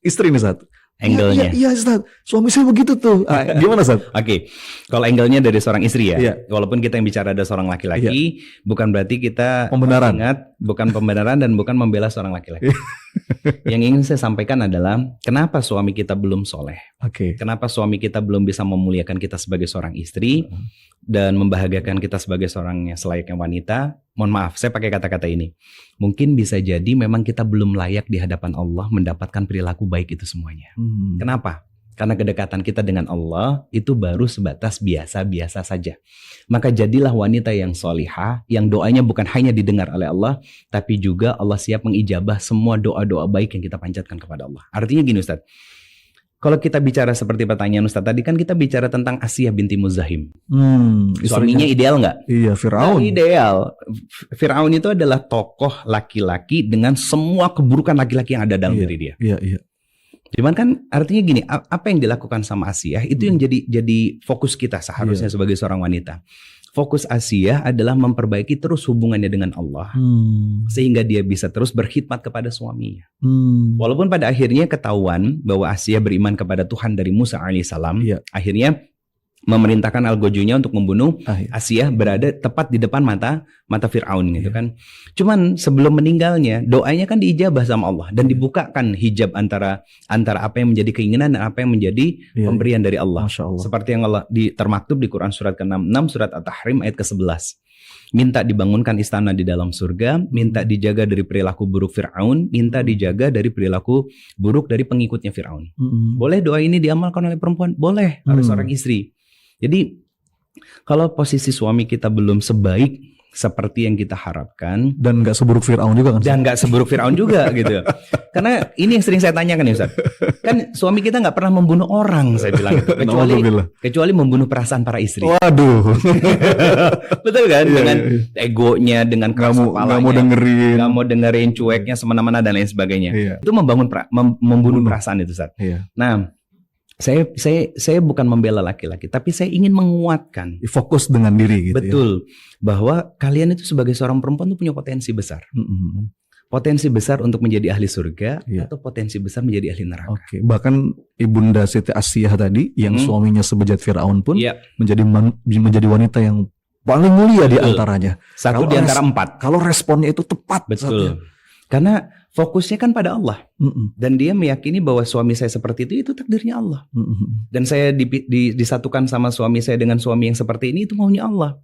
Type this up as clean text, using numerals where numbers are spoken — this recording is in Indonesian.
istri nih Ustaz. Angle-nya. Iya Ustaz, suami saya begitu tuh. Gimana Ustaz? Oke, kalau angle-nya dari seorang istri ya. Iya. Walaupun kita yang bicara ada seorang laki-laki, bukan berarti kita Pembenaran. ingat, bukan pembenaran dan bukan membela seorang laki-laki. Yang ingin saya sampaikan adalah kenapa suami kita belum soleh. Oke. Kenapa suami kita belum bisa memuliakan kita sebagai seorang istri dan membahagiakan kita sebagai seorang yang selayaknya wanita. Mohon maaf, saya pakai kata-kata ini. Mungkin bisa jadi memang kita belum layak di hadapan Allah mendapatkan perilaku baik itu semuanya. Kenapa? Karena kedekatan kita dengan Allah itu baru sebatas biasa-biasa saja. Maka jadilah wanita yang solihah, yang doanya bukan hanya didengar oleh Allah, tapi juga Allah siap mengijabah semua doa-doa baik yang kita panjatkan kepada Allah. Artinya gini Ustaz, kalau kita bicara seperti pertanyaan Ustaz tadi kan kita bicara tentang Asiyah binti Muzahim. Suaminya ideal nggak? Iya, Fir'aun. Nggak ideal. Fir'aun itu adalah tokoh laki-laki dengan semua keburukan laki-laki yang ada dalam diri dia. Iya. Cuman kan artinya gini, apa yang dilakukan sama Asiyah itu yang jadi fokus kita seharusnya sebagai seorang wanita. Fokus Asiyah adalah memperbaiki terus hubungannya dengan Allah. Sehingga dia bisa terus berkhidmat kepada suaminya. Walaupun pada akhirnya ketahuan bahwa Asiyah beriman kepada Tuhan dari Musa alaihissalam. Akhirnya memerintahkan Al-Gojunya untuk membunuh Asiyah berada tepat di depan mata Fir'aun gitu kan. Cuman sebelum meninggalnya doanya kan diijabah sama Allah dan dibukakan hijab antara apa yang menjadi keinginan dan apa yang menjadi pemberian dari Allah. Seperti yang Allah termaktub di Quran surat ke-66 surat At-Tahrim ayat ke-11. Minta dibangunkan istana di dalam surga, minta dijaga dari perilaku buruk Fir'aun, minta dijaga dari perilaku buruk dari pengikutnya Fir'aun. Boleh doa ini diamalkan oleh perempuan? Boleh, oleh seorang istri. Jadi kalau posisi suami kita belum sebaik seperti yang kita harapkan dan nggak seburuk Fir'aun juga kan? Dan nggak seburuk Fir'aun juga gitu. Karena ini yang sering saya tanyakan ya Ustaz. Kan suami kita nggak pernah membunuh orang saya bilang gitu. kecuali membunuh perasaan para istri. Waduh. Betul kan? Dengan egonya, dengan keras kepalanya, nggak mau dengerin cueknya semena-mena dan lain sebagainya. Itu membunuh perasaan itu Ustaz. Nah, Saya bukan membela laki-laki, tapi saya ingin menguatkan. Fokus dengan diri gitu. Betul, bahwa kalian itu sebagai seorang perempuan itu punya potensi besar. Potensi besar untuk menjadi ahli surga atau potensi besar menjadi ahli neraka. Bahkan Ibunda Siti Asiyah tadi yang suaminya sebejat Fir'aun pun menjadi wanita yang paling mulia di antaranya. Satu di antara 4. Kalau responnya itu tepat. Betul. Karena fokusnya kan pada Allah. Dan dia meyakini bahwa suami saya seperti itu takdirnya Allah. Dan saya disatukan sama suami saya dengan suami yang seperti ini, itu maunya Allah.